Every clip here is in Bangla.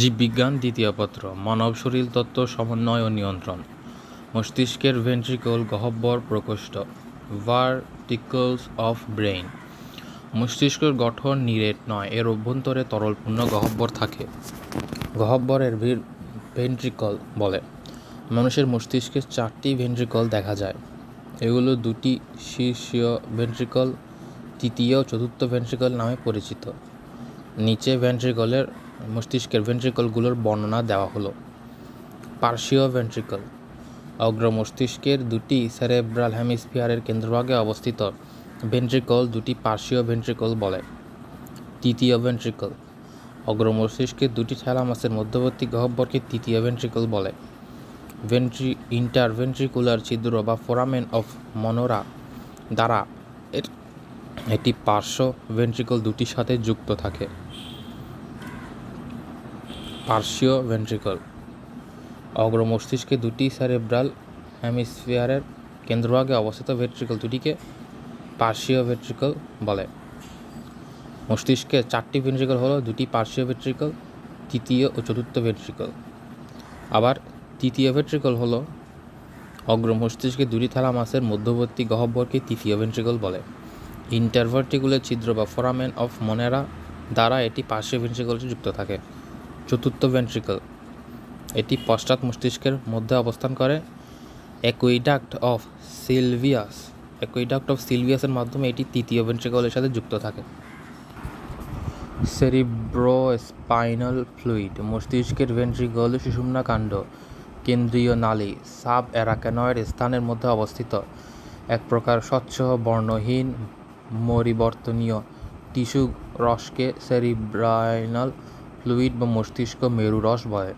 জীববিজ্ঞান দ্বিতীয় পত্র মানব শরীর তত্ত্ব সমন্বয় ও নিয়ন্ত্রণ। মস্তিষ্কের ভেন্ট্রিকল গহ্বর প্রকোষ্ঠ ভার্টিকলস অফ ব্রেইন। মস্তিষ্কের গঠন নিরেট নয়, এর অভ্যন্তরে তরলপূর্ণ গহ্বর থাকে। গহ্বরের ভেন্ট্রিকল বলে। মানুষের মস্তিষ্কে 4টি ভেন্ট্রিকল দেখা যায়। এগুলো 2টি শীর্ষীয় ভেন্ট্রিকল, তৃতীয় ও চতুর্থ ভেন্ট্রিকল নামে পরিচিত। নিচে মস্তিষ্কের ভেন্ট্রিকলগুলোর বর্ণনা দেওয়া হলো। পার্শ্বীয় ভেন্ট্রিকল। অগ্র মস্তিষ্কের 2টি সেরেব্রাল হেমিস্ফিয়ারের কেন্দ্রভাগে অবস্থিত ভেন্ট্রিকল 2টি পার্শ্বীয় ভেন্ট্রিকল বলে। তৃতীয় ভেন্ট্রিকল। অগ্র মস্তিষ্কের 2টি থ্যালামাসের মধ্যবর্তী গহ্বরকে তৃতীয় ভেন্ট্রিকল বলে। ইন্টারভেন্ট্রিকুলার ছিদ্র বা ফোরামেন অফ মনোরা দ্বারা এটি পার্শ্ব ভেন্ট্রিকল 2টির সাথে যুক্ত থাকে। পার্শ্বীয় ভেন্ট্রিকল। অগ্র মস্তিষ্কে 2টি সেরেব্রাল হেমিস্ফিয়ারের কেন্দ্রভাগে অবস্থিত ভেন্ট্রিকল 2টিকে পার্শ্বীয় ভেন্ট্রিকল বলে। মস্তিষ্কে 4টি ভেন্ট্রিকল হলো 2টি পার্শ্বীয় ভেন্ট্রিকল, তৃতীয় ও চতুর্থ ভেন্ট্রিকল। আবার তৃতীয় ভেন্ট্রিকল হলো অগ্র মস্তিষ্কে 2টি থ্যালামাসের মধ্যবর্তী গহ্বরকে তৃতীয় ভেন্ট্রিকল বলে। ইন্টারভার্টিকুলার ছিদ্র বা ফোরামেন অফ মনেরা দ্বারা এটি পার্শ্বীয় ভেন্ট্রিকলটি যুক্ত থাকে। চতুর্থ ভেন্ট্রিকল। এটি পশ্চাৎ মস্তিষ্কের মধ্যে অবস্থান করে। অ্যাকুইডাক্ট অফ সিলভিয়াসের মাধ্যমে এটি তৃতীয় ভেন্ট্রিকলের সাথে যুক্ত থাকে। Cerebrospinal fluid. মস্তিষ্কের ভেন্ট্রিকল সুষুম্না কাণ্ড, কেন্দ্রীয় নালী, সাব অ্যারাকানয়েড স্থানের মধ্যে অবস্থিত এক প্রকার স্বচ্ছ বর্ণহীন মরিবর্তনীয় টিস্যু রসকে সেরিব্রাইনাল ফ্লুইড বা মস্তিষ্ক মেরু রস বলে।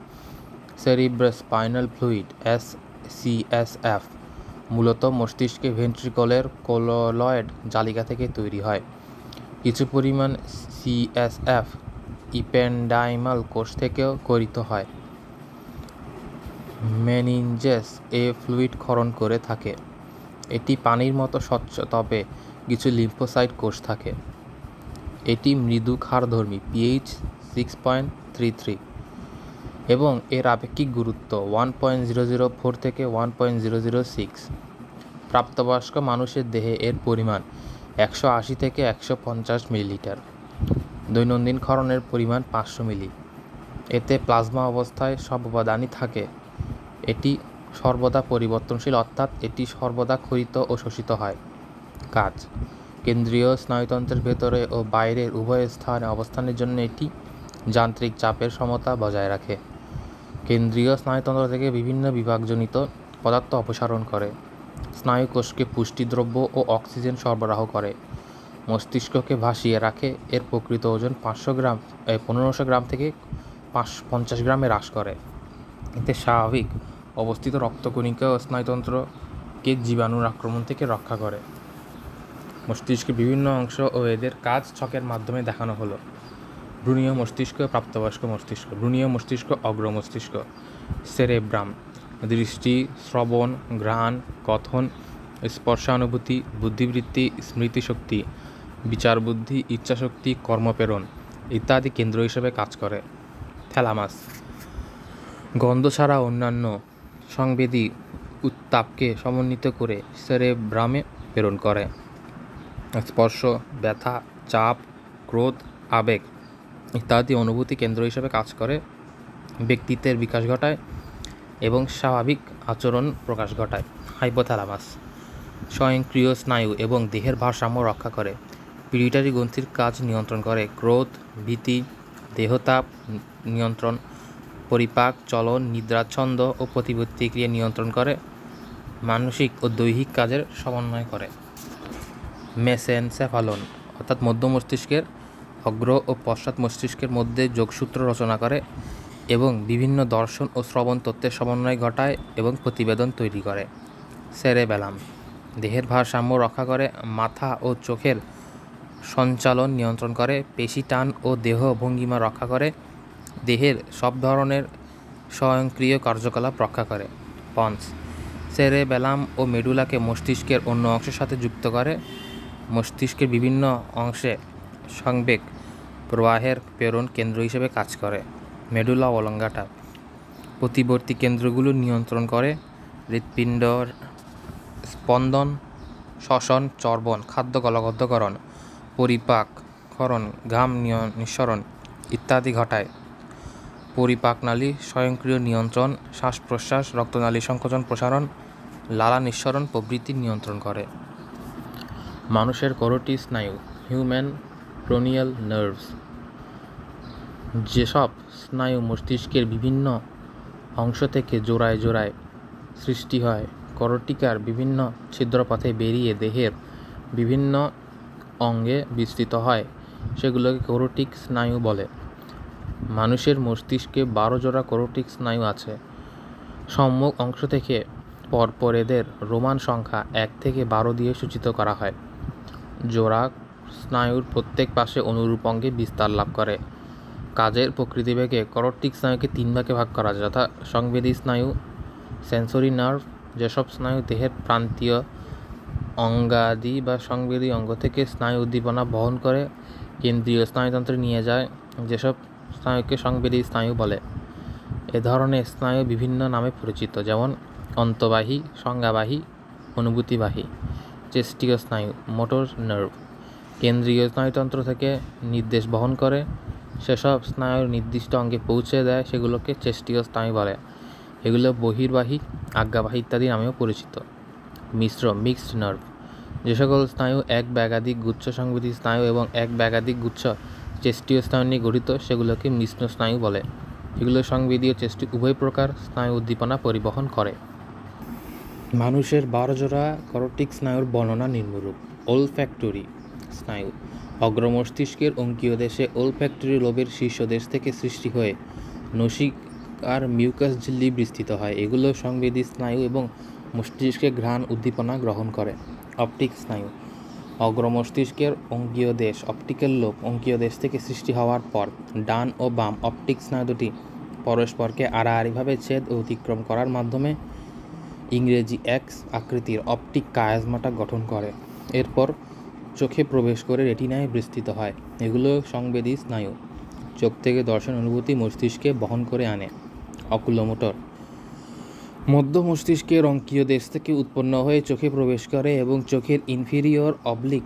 সেরিব্রোস্পাইনাল ফ্লুইড SCSF মূলত মস্তিষ্কে ভেন্ট্রিকলের কোলয়েড জালিকা থেকে তৈরি হয়। কিছু পরিমাণ CSF ইপেন্ডাইমাল কোষ থেকেও গঠিত হয়। মেনিনজেস এ ফ্লুইড ক্ষরণ করে থাকে। এটি পানির মতো স্বচ্ছ, তবে কিছু লিম্ফোসাইট কোষ থাকে। এটি মৃদু ক্ষারধর্মী, pH 6.33 এবং এর আপেক্ষিক গুরুত্ব 1.004 থেকে 1.006। প্রাপ্তবয়স্ক মানুষের দেহে এর পরিমাণ 180 থেকে 150 মিলিলিটার। দৈনন্দিন ক্ষরণের পরিমাণ 500 মিলি। এতে প্লাজমা অবস্থায় সব উপাদানই থাকে। এটি সর্বদা পরিবর্তনশীল, অর্থাৎ এটি সর্বদা ক্ষরিত ও শোষিত হয়। কাজ: কেন্দ্রীয় স্নায়ুতন্ত্রের ভেতরে ও বাইরের উভয় স্থানে অবস্থানের জন্য এটি যান্ত্রিক চাপের সমতা বজায় রাখে। কেন্দ্রীয় স্নায়ুতন্ত্র থেকে বিভিন্ন বিভাগজনিত পদার্থ অপসারণ করে। স্নায়ুকোষকে পুষ্টিদ্রব্য ও অক্সিজেন সরবরাহ করে। মস্তিষ্ককে ভাসিয়ে রাখে। এর প্রকৃত ওজন 1500 গ্রাম থেকে 50 গ্রামে হ্রাস করে। এতে স্বাভাবিক অবস্থিত রক্তকণিকা ও স্নায়ুতন্ত্রকে জীবাণুর আক্রমণ থেকে রক্ষা করে। মস্তিষ্কের বিভিন্ন অংশ ও এদের কাজ ছকের মাধ্যমে দেখানো হলো। ভ্রূণীয় মস্তিষ্ক, প্রাপ্তবয়স্ক মস্তিষ্ক। ভ্রূণীয় মস্তিষ্ক, অগ্র মস্তিষ্ক। সেরেব্রাম: দৃষ্টি, শ্রবণ, ঘ্রাণ, কথন, স্পর্শানুভূতি, বুদ্ধিবৃত্তি, স্মৃতিশক্তি, বিচারবুদ্ধি, ইচ্ছাশক্তি, কর্মপ্রেরণ ইত্যাদি কেন্দ্র হিসেবে কাজ করে। থ্যালামাস: গন্ধ ছাড়া অন্যান্য সংবেদী উত্তাপকে সমন্বিত করে সেরেব্রামে প্রেরণ করে। স্পর্শ, ব্যথা, চাপ, ক্রোধ, আবেগ ইত্যাদি অনুভূতি কেন্দ্র হিসেবে কাজ করে, ব্যক্তিত্বের বিকাশ ঘটায় এবং স্বাভাবিক আচরণ প্রকাশ ঘটায়। হাইপোথ্যালামাস: স্বয়ংক্রিয় স্নায়ু এবং দেহের ভারসাম্য রক্ষা করে। পিটুইটারি গ্রন্থির কাজ নিয়ন্ত্রণ করে। ক্রোধ, ভীতি, দেহতাপ নিয়ন্ত্রণ, পরিপাক, চলন, নিদ্রা, ছন্দ ও প্রতিক্রিয়া নিয়ন্ত্রণ করে। মানসিক ও দৈহিক কাজের সমন্বয় করে। মেসেনসেফালন অর্থাৎ মধ্য মস্তিষ্কের অগ্র ও পশ্চাৎ মস্তিষ্কের মধ্যে যোগসূত্র রচনা করে এবং বিভিন্ন দর্শন ও শ্রবণ তত্ত্বের সমন্বয় ঘটায় এবং প্রতিবেদন তৈরি করে। সেরেবেলাম: দেহের ভারসাম্য রক্ষা করে, মাথা ও চোখের সঞ্চালন নিয়ন্ত্রণ করে, পেশি টান ও দেহ ভঙ্গিমা রক্ষা করে, দেহের সব ধরনের স্বয়ংক্রিয় কার্যকলাপ রক্ষা করে। পন্স: সেরেবেলাম ও মেডুলাকে মস্তিষ্কের অন্য অংশের সাথে যুক্ত করে। মস্তিষ্কের বিভিন্ন অংশে সংবেগ প্রবাহের প্রেরণ কেন্দ্র হিসেবে কাজ করে। মেডুলা অবলঙ্গাটা প্রতিবর্তী কেন্দ্রগুলো নিয়ন্ত্রণ করে হৃৎপিণ্ডর স্পন্দন, শ্বসন, চর্বণ, খাদ্য গলবদ্ধকরণ, পরিপাককরণ, ঘাম নিঃসরণ ইত্যাদি ঘটায়। পরিপাকনালী স্বয়ংক্রিয় নিয়ন্ত্রণ, শ্বাস প্রশ্বাস, রক্তনালী সংকোচন প্রসারণ, লালা নিঃসরণ প্রভৃতি নিয়ন্ত্রণ করে। মানুষের করোটি স্নায়ু, হিউম্যান ক্রোনিয়াল নার্ভস। যেসব স্নায়ু মস্তিষ্কের বিভিন্ন অংশ থেকে জোড়ায় জোড়ায় সৃষ্টি হয়, করোটিকার বিভিন্ন ছিদ্রপথে বেরিয়ে দেহের বিভিন্ন অঙ্গে বিস্তৃত হয়, সেগুলোকে করোটিক স্নায়ু বলে। মানুষের মস্তিষ্কে 12 জোড়া করোটিক স্নায়ু আছে। সম্মুখ অংশ থেকে পরপর এদের রোমান সংখ্যা 1 থেকে 12 দিয়ে সূচিত করা হয়। জোড়া স্নায়ুর প্রত্যেক পাশে অনুরূপ অঙ্গে বিস্তার লাভ করে। কাজের প্রকৃতিভেদে করোটিক স্নায়ুকে 3 ভাগে ভাগ করা যায়, যথা সংবেদী স্নায়ু, সেন্সরি নার্ভ, যেসব স্নায়ু দেহের প্রান্তীয় অঙ্গাদি বা সংবেদী অঙ্গ থেকে স্নায়ু উদ্দীপনা বহন করে কেন্দ্রীয় স্নায়ুতন্ত্রে নিয়ে যায়, যেসব স্নায়ুকে সংবেদী স্নায়ু বলে। এ ধরনের স্নায়ু বিভিন্ন নামে পরিচিত, যেমন অন্তবাহী, সংজ্ঞাবাহী, অনুভূতিবাহী। চেস্টীয় স্নায়ু, মোটর নার্ভ, কেন্দ্রীয় স্নায়ুতন্ত্র থেকে নির্দেশ বহন করে সেসব স্নায়ুর নির্দিষ্ট অঙ্গে পৌঁছে দেয়, সেগুলোকে চেস্টীয় স্নায়ু বলে। এগুলো বহির্বাহী, আজ্ঞাবাহী ইত্যাদি নামেও পরিচিত। মিক্সড নার্ভ, যে সকল স্নায়ু এক বা একাধিক গুচ্ছ সংবেদী স্নায়ু এবং এক বা একাধিক গুচ্ছ চেস্টীয় স্নায়ু নিয়ে গঠিত, সেগুলোকে মিশ্র স্নায়ু বলে। এগুলো সংবেদী ও চেস্টি উভয় প্রকার স্নায়ু উদ্দীপনা পরিবহন করে। মানুষের 12 জোড়া করোটিক স্নায়ুর বর্ণনা নিম্নরূপ। ওলফ্যাক্টরি স্নায়ু, অগ্রমস্তিষ্কের অঙ্কীয় দেশে ওলফ্যাক্টরি লোবের শীর্ষদেশ থেকে সৃষ্টি হয়ে নসিকার মিউকাস ঝিল্লি বিস্তৃত হয়। এগুলো সংবেদী স্নায়ু এবং মস্তিষ্কে ঘ্রাণ উদ্দীপনা গ্রহণ করে। অপটিক স্নায়ু, অগ্রমস্তিষ্কের অঙ্কীয় দেশ অপটিক্যাল লোব অঙ্কীয় দেশ থেকে সৃষ্টি হওয়ার পর ডান ও বাম অপটিক স্নায়ু দুটি পরস্পরকে আড়াআড়িভাবে ছেদ ও অতিক্রম করার মাধ্যমে ইংরেজি এক্স আকৃতির অপটিক কায়াজমাটা গঠন করে। এরপর চোখে প্রবেশ করে রেটিনায় বিস্তৃত হয়। এগুলো সংবেদী স্নায়ু, চোখ থেকে দর্শন অনুভূতি মস্তিষ্কে বহন করে আনে। অকুলোমোটর, মধ্য মস্তিষ্কের অঙ্কীয় দেশ থেকে উৎপন্ন হয়ে চোখে প্রবেশ করে এবং চোখের ইনফিরিয়র, অবলিক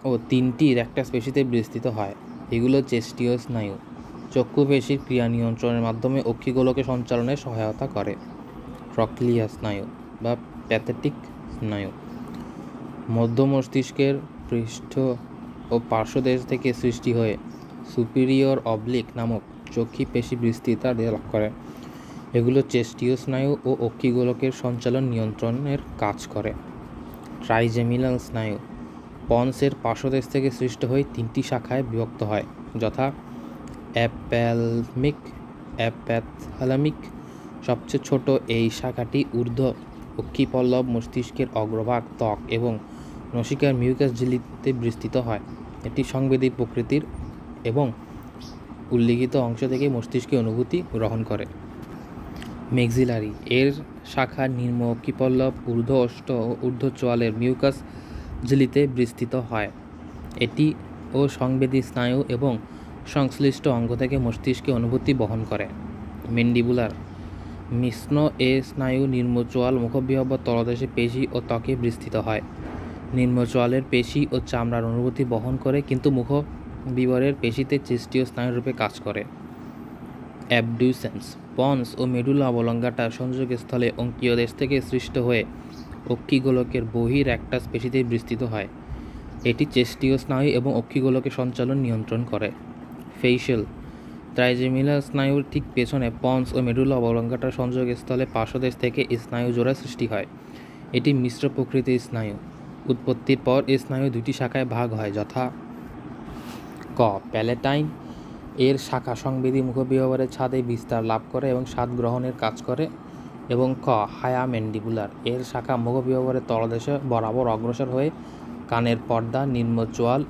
ও 3টি রেকটাস পেশিতে বিস্তৃত হয়। এগুলো চেস্টীয় স্নায়ু, চক্ষু পেশির ক্রিয়া নিয়ন্ত্রণের মাধ্যমে অক্ষিগোলকে সঞ্চালনে সহায়তা করে। ট্রক্লিয়া স্নায়ু বা প্যাথেটিক স্নায়ু, মধ্য মস্তিষ্কের পৃষ্ঠ ও পার্শ্বদেশ থেকে সৃষ্টি হয়ে সুপিরিয়র অবলিক নামক চক্ষি পেশি বিস্তৃতি লাভ করে। এগুলো চেস্টীয় স্নায়ু ও অক্ষিগোলকের সঞ্চালন নিয়ন্ত্রণের কাজ করে। ট্রাইজেমিনাল স্নায়ু, পন্সের পার্শ্বদেশ থেকে সৃষ্ট হয়ে 3টি শাখায় বিভক্ত হয়, যথা অ্যাপথ্যালামিক, অ্যাপ্যাথ্যালামিক। সবচেয়ে ছোট এই শাখাটি ঊর্ধ্ব অক্ষিপল্লব মস্তিষ্কের অগ্রভাগ, ত্বক এবং নসিকার মিউকাস ঝিল্লিতে বিস্তৃত হয়। এটি সংবেদী প্রকৃতির এবং উল্লিখিত অংশ থেকে মস্তিষ্কে অনুভূতি গ্রহণ করে। মেক্সিলারি, এর শাখা নিম্ন অক্ষিপল্লব, ঊর্ধ্ব অষ্ট ও ঊর্ধ্ব চোয়ালের মিউকাস ঝিল্লিতে বিস্তৃত হয়। এটি ও সংবেদী স্নায়ু এবং সংশ্লিষ্ট অঙ্গ থেকে মস্তিষ্কে অনুভূতি বহন করে। ম্যান্ডিবুলার, মিশ্ন এ স্নায়ু নিম্ন চোয়াল, মুখবিহ্বর তলদেশে পেশি ও ত্বকে বিস্তৃত হয়। নিম্ন চোয়ালের পেশি ও চামড়ার অনুভূতি বহন করে, কিন্তু মুখবিবরের পেশিতে চেস্টীয় স্নায়ুরূপে কাজ করে। অ্যাবডিউসেন্স, পন্স ও মেডুলা অবলঙ্গাটা সংযোগস্থলে অঙ্কীয় দেশ থেকে সৃষ্ট হয়ে অক্ষিগোলকের বহিঃরেকটাস পেশিতে বিস্তৃত হয়। এটি চেস্টীয় স্নায়ু এবং অক্ষিগোলকের সঞ্চালন নিয়ন্ত্রণ করে। ফেসিয়াল, ট্রাইজেমিনাল স্নায়ুর ঠিক পেছনে পন্স ও মেডুলা অবলঙ্গাটার সংযোগস্থলে পার্শ্বদেশ থেকে স্নায়ু জোড়া সৃষ্টি হয়। এটি মিশ্র প্রকৃতির স্নায়ু। উৎপত্তির পর এই স্নায়ু 2টি শাখায় ভাগ হয়, যথা ক প্যালেটাইন, এর শাখা সংবেদী মুখবিহ্বরের ছাদে বিস্তার লাভ করে এবং স্বাদ গ্রহণের কাজ করে, এবং খ হায়া ম্যান্ডিবুলার, এর শাখা মুখবিহ্বরের তলদেশে বরাবর অগ্রসর হয়ে কানের পর্দা, নিম্ন চোয়াল,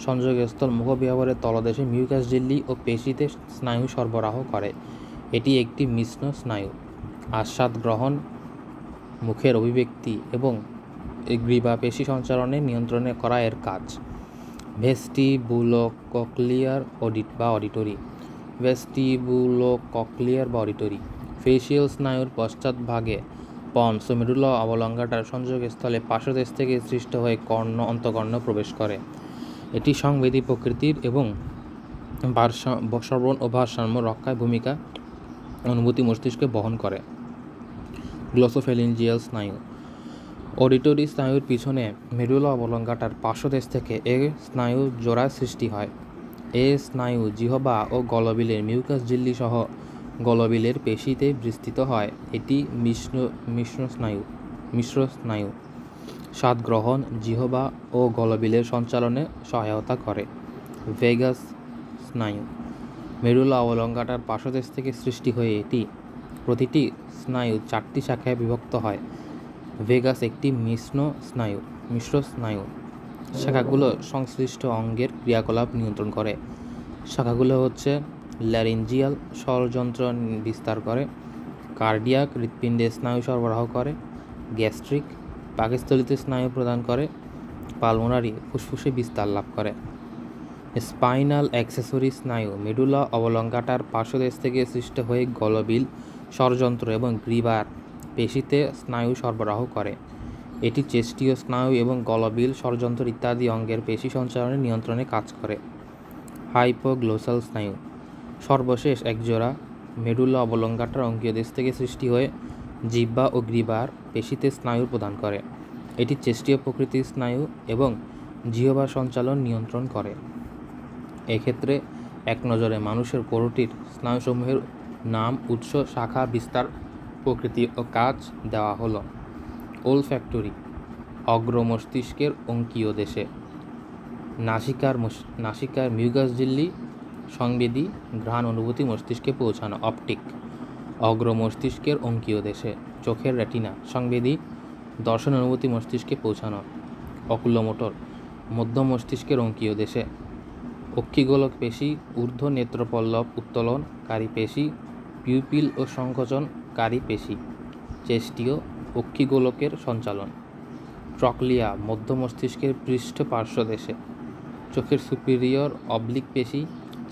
সংযোগস্থল মুখবিহ্বরের তলদেশে মিউকাস ঝিল্লি ও পেশিতে স্নায়ু সরবরাহ করে। এটি একটি মিশ্র স্নায়ু। আস্বাদ গ্রহণ, মুখের অভিব্যক্তি এবং গ্রীবা পেশি সঞ্চালনে নিয়ন্ত্রণে করা এর কাজ। ভেস্টিবুলোকক্লিয়ার অডিটরি, ভেস্টিবুলোকক্লিয়ার বা অডিটরি। ফেসিয়াল স্নায়ুর পশ্চাৎভাগে পন্স ও মেডুলা অবলঙ্গাটার সংযোগস্থলে পার্শ্বদেশ থেকে সৃষ্ট হয়ে অন্তঃকর্ণ প্রবেশ করে। এটি সংবেদী প্রকৃতির এবং শ্রবণ ও ভারসাম্য রক্ষায় ভূমিকা অনুভূতি মস্তিষ্কে বহন করে। গ্লোসোফেরিঞ্জিয়াল স্নায়ু। অডিটরি স্নায়ুর পিছনে মেডুলা অবলঙ্গাটার পার্শ্বদেশ থেকে এ স্নায়ু জোড়া সৃষ্টি হয়। এ স্নায়ু জিহ্বা ও গলবিলের মিউকাস ঝিল্লি সহ গলবিলের পেশিতে বিস্তৃত হয়। এটি মিশ্র স্নায়ু স্বাদ গ্রহণ, জিহ্বা ও গলবিলের সঞ্চালনে সহায়তা করে। ভেগাস স্নায়ু। মেডুলা অবলঙ্গাটার পার্শ্বদেশ থেকে সৃষ্টি হয়ে এটি প্রতিটি স্নায়ু 4টি শাখায় বিভক্ত হয়। ভেগাস একটি মিশ্র স্নায়ু। শাখাগুলো সংশ্লিষ্ট অঙ্গের ক্রিয়াকলাপ নিয়ন্ত্রণ করে। শাখাগুলো হচ্ছে ল্যারিঞ্জিয়াল, ষড়যন্ত্র বিস্তার করে। কার্ডিয়াক, হৃৎপিণ্ডে স্নায়ু সরবরাহ করে। গ্যাস্ট্রিক, পাকস্থলীতে স্নায়ু প্রদান করে। পালমোনারি, ফুসফুসে বিস্তার লাভ করে। স্পাইনাল অ্যাক্সেসরি স্নায়ু। মেডুলা অবলঙ্গাটার পার্শ্বদেশ থেকে সৃষ্ট হয়ে গলবিল, ষড়যন্ত্র এবং গ্রীবার পেশিতে স্নায়ু সরবরাহ করে। এটি চেস্টীয় স্নায়ু এবং গলবিল, ষড়যন্ত্র ইত্যাদি অঙ্গের পেশি সঞ্চালনে নিয়ন্ত্রণে কাজ করে। হাইপোগ্লোসাল স্নায়ু। সর্বশেষ একজোড়া মেডুলা অবলঙ্গাটার অঙ্কীয় দেশ থেকে সৃষ্টি হয়ে জিহ্বা ও গ্রীবার পেশিতে স্নায়ু প্রদান করে। এটি চেস্টীয় প্রকৃতির স্নায়ু এবং জিহ্বার সঞ্চালন নিয়ন্ত্রণ করে। এক্ষেত্রে এক নজরে মানুষের কোরটির স্নায়ুসমূহের নাম, উৎস, শাখা, বিস্তার, প্রকৃতি ও কাজ দেওয়া হলো। ওলফ্যাক্টরি। অগ্র মস্তিষ্কের অঙ্কীয় দেশে নাসিকার মিউকাস ঝিল্লি সংবেদী ঘ্রাণ অনুভূতি মস্তিষ্কে পৌঁছানো। অপটিক। অগ্র মস্তিষ্কের অঙ্কীয় দেশে চোখের রেটিনা সংবেদী দর্শন অনুভূতি মস্তিষ্কে পৌঁছানো। অকুলোমোটর। মধ্য মস্তিষ্কের অঙ্কীয় দেশে অক্ষিগোলক পেশি, ঊর্ধ্ব নেত্রপল্লব উত্তোলনকারী পেশি, পিউপিল ও সংকোচনকারী পেশি, চেস্টীয় অক্ষিগোলকের সঞ্চালন। ট্রক্লিয়া। মধ্য মস্তিষ্কের পৃষ্ঠ পার্শ্বদেশে চোখের সুপিরিয়র অবলিক পেশি,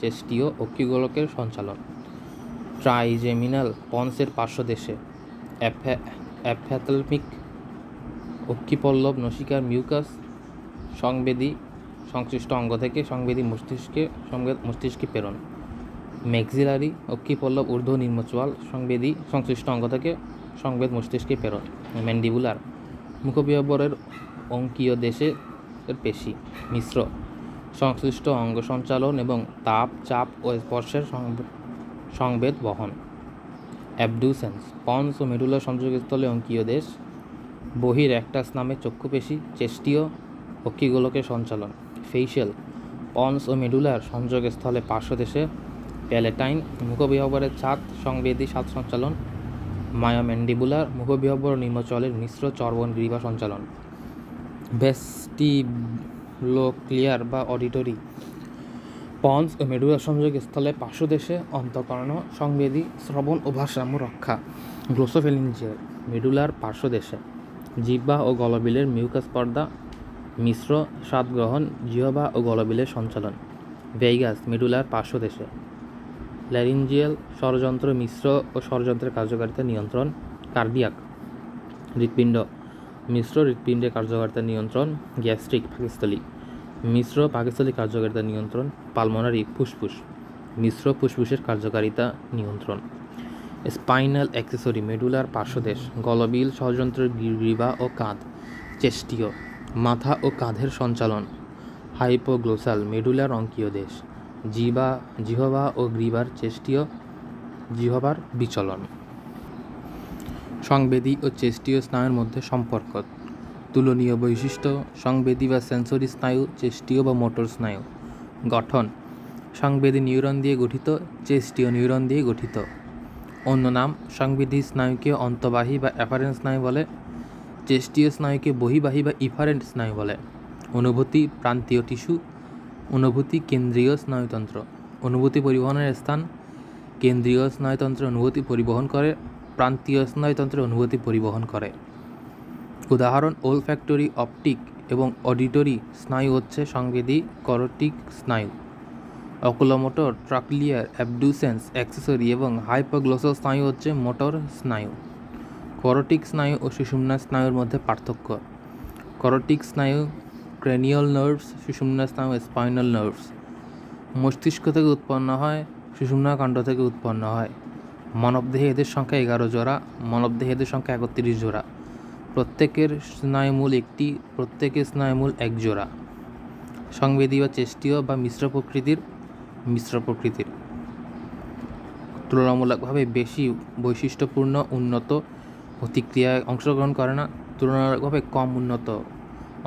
চেস্টীয় অক্ষিগোলকের সঞ্চালন। ট্রাইজেমিনাল পন্সের পার্শ্বদেশে অ্যাপথ্যালমিক অক্ষিপল্লব নসিকার মিউকাস সংবেদী সংশ্লিষ্ট অঙ্গ থেকে সংবেদী মস্তিষ্কে প্রেরণ। ম্যাক্সিলারি অক্ষিপল্লব ঊর্ধ্ব নিম্নচোয়াল সংবেদী সংশ্লিষ্ট অঙ্গ থেকে সংবেদ মস্তিষ্কে প্রেরণ। ম্যান্ডিবুলার। মুখগহ্বরের অঙ্কীয় দেশের পেশি। মিশ্র। সংশ্লিষ্ট অঙ্গ সঞ্চালন এবং তাপ, চাপ ও স্পর্শের সংবেদ বহন। অ্যাবডুসেন্স। পন্স ও মেডুলার সংযোগস্থলে অঙ্কীয় দেশ। বহির্যাক্টাস নামে চক্ষুপেশি, চেস্টীয় অক্ষিগোলকের সঞ্চালন। ফেসিয়াল। পন্স ও মেডুলার সংযোগস্থলে পার্শ্বদেশে প্যালেটাইন মুখগহ্বরের ছাদ সংবেদী স্বাদ সঞ্চালন। মায়োম্যান্ডিবুলার। মুখগহ্বর ও নিম্নচলের মিশ্র চর্বণ গ্রীবা সঞ্চালন। ভেস্টিবুলোক্লিয়ার বা অডিটরি। পন্স ও মেডুলার সংযোগস্থলে পার্শ্বদেশে অন্তঃকর্ণ সংবেদী শ্রবণ ও ভারসাম্য রক্ষা। গ্লোসোফেরিঞ্জিয়াল। মেডুলার পার্শ্বদেশে জিহ্বা ও গলবিলের মিউকাস পর্দা, মিশ্র স্বাদ গ্রহণ, জিহ্বা ও গলবিলের সঞ্চালন। ভেগাস। মেডুলার পার্শ্বদেশে ল্যারিঞ্জিয়াল, ষড়যন্ত্র, মিশ্র ও ষড়যন্ত্রের কার্যকারিতা নিয়ন্ত্রণ। কার্ডিয়াক। হৃৎপিণ্ড। মিশ্র হৃৎপিণ্ডের কার্যকারিতা নিয়ন্ত্রণ। গ্যাস্ট্রিক। পাকস্থলী। মিশ্র পাকস্থলী কার্যকারিতা নিয়ন্ত্রণ। পালমোনারি। ফুসফুস। মিশ্র ফুসফুসের কার্যকারিতা নিয়ন্ত্রণ। Spinal accessory. মেডুলার পার্শ্বদেশ গলবিল, ষড়যন্ত্রের গ্রীবা ও কাঁধ, চেস্টীয় মাথা ও কাঁধের সঞ্চালন। হাইপোগ্লোসাল। মেডুলার অঙ্কীয় দেশ জিহ্বা ও গ্রীবার, চেস্টীয় জিহ্বার বিচলন। সংবেদী ও চেস্টীয় স্নায়ুর মধ্যে সম্পর্ক। তুলনীয় বৈশিষ্ট্য। সংবেদী বা সেন্সরি স্নায়ু, চেস্টীয় বা মোটর স্নায়ু। গঠন। সংবেদী নিউরন দিয়ে গঠিত, চেস্টীয় নিউরন দিয়ে গঠিত। অন্য নাম। সংবেদী স্নায়ুকে অন্তঃবাহী বা অ্যাফারেন্ট স্নায়ু বলে। চেস্টীয় স্নায়ুকে বহির্বাহী বা ইফারেন্ট স্নায়ু বলে। অনুভূতি। প্রান্তীয় টিস্যু। অনুভূতি। কেন্দ্রীয় স্নায়ুতন্ত্র। অনুভূতি পরিবহনের স্থান। কেন্দ্রীয় স্নায়ুতন্ত্রে অনুভূতি পরিবহন করে, প্রান্তীয় স্নায়ুতন্ত্রে অনুভূতি পরিবহন করে। উদাহরণ: ওলফ্যাক্টরি, অপটিক এবং অডিটরি স্নায়ু হচ্ছে সংবেদী করটিক স্নায়ু। অকুলোমোটর, ট্রাকিলিয়ার, অ্যাবডুসেন্স, অ্যাক্সেসরি এবং হাইপোগ্লোসাল স্নায়ু হচ্ছে মোটর স্নায়ু। করোটিক স্নায়ু ও সুষুম্না স্নায়ুর মধ্যে পার্থক্য। করোটিক স্নায়ু ক্রেনিয়াল নার্ভস, সুষুম্না স্নায়ু স্পাইনাল নার্ভস। মস্তিষ্ক থেকে উৎপন্ন হয়, সুষুম্না কাণ্ড থেকে উৎপন্ন হয়। মানবদেহে এদের সংখ্যা 11 জোড়া, মানবদেহে এদের সংখ্যা 31 জোড়া। প্রত্যেকের স্নায়ুমূল একটি, প্রত্যেকের স্নায়ুমূল 1 জোড়া। সংবেদী বা চেষ্টীয় বা মিশ্র প্রকৃতির। তুলনামূলকভাবে বেশি বৈশিষ্ট্যপূর্ণ উন্নত প্রতিক্রিয়ায় অংশগ্রহণ করে না, তুলনামূলকভাবে কম উন্নত।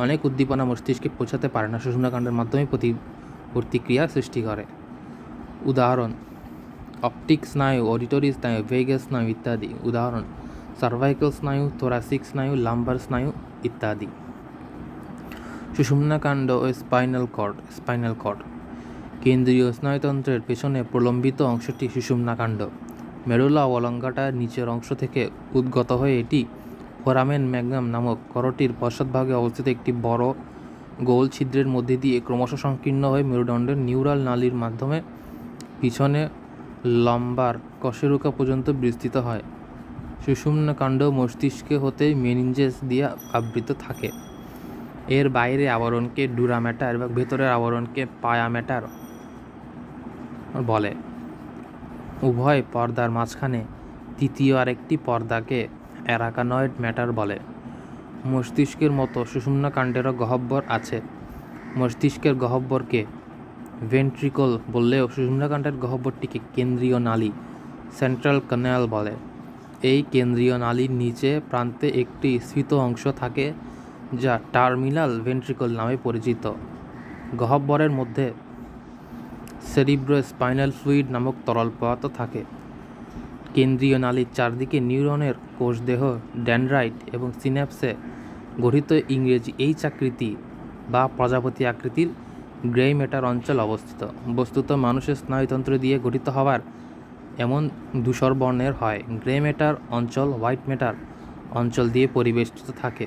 অনেক উদ্দীপনা মস্তিষ্কে পৌঁছাতে পারে না, সুষুম্নাকাণ্ডের মাধ্যমে প্রতিক্রিয়া সৃষ্টি করে। উদাহরণ: অপটিক স্নায়ু, অডিটরি স্নায়ু, ভেগাস স্নায়ু ইত্যাদি। উদাহরণ: সার্ভাইকাল স্নায়ু, থোরাসিক স্নায়ু, লাম্বার স্নায়ু ইত্যাদি। সুষুম্নাকাণ্ড ও স্পাইনাল কর্ড। কেন্দ্রীয় স্নায়ুতন্ত্রের পেছনে প্রলম্বিত অংশটি সুষুম্নাকাণ্ড। মেরুলা অবলঙ্গাটার নিচের অংশ থেকে উদ্গত হয়ে এটি ফোরামেন ম্যাগনাম নামক করোটির পশ্চাৎভাগে অবস্থিত একটি বড় গোল ছিদ্রের মধ্যে দিয়ে ক্রমশ সংকীর্ণ হয়ে মেরুদণ্ডের নিউরাল নালীর মাধ্যমে পিছনে লম্বার কশেরুকা পর্যন্ত বিস্তৃত হয়। সুষুম্নাকাণ্ড মস্তিষ্কে হতে মেনিনজেস দিয়ে আবৃত থাকে। এর বাইরে আবরণকে ডুরা ম্যাটার এবং ভেতরের আবরণকে পায়া ম্যাটার বলে। উভয় পর্দার মাঝখানে তৃতীয় আরেকটি পর্দাকে অ্যারাকানয়েড ম্যাটার বলে। মস্তিষ্কের মতো সুষুম্নাকাণ্ডেরও গহ্বর আছে। মস্তিষ্কের গহ্বরকে ভেন্ট্রিকল বললেও সুষুম্নাকাণ্ডের গহ্বরটিকে কেন্দ্রীয় নালী, সেন্ট্রাল ক্যানাল বলে। এই কেন্দ্রীয় নালীর নিচে প্রান্তে একটি স্ফীত অংশ থাকে যা টার্মিনাল ভেন্ট্রিকল নামে পরিচিত। গহ্বরের মধ্যে সেরিব্রোস্পাইনাল ফ্লুইড নামক তরল পদার্থ থাকে। কেন্দ্রীয় নালীর চারদিকে নিউরনের কোষদেহ, ডেনড্রাইট এবং সিন্যাপসে গঠিত ইংরেজি এইচ আকৃতি বা প্রজাপতি আকৃতির গ্রে ম্যাটার অঞ্চল অবস্থিত। বস্তুত মানুষের স্নায়ুতন্ত্র দিয়ে গঠিত হওয়ার এমন ধূসর বর্ণের হয়। গ্রে ম্যাটার অঞ্চল হোয়াইট ম্যাটার অঞ্চল দিয়ে পরিবেষ্টিত থাকে।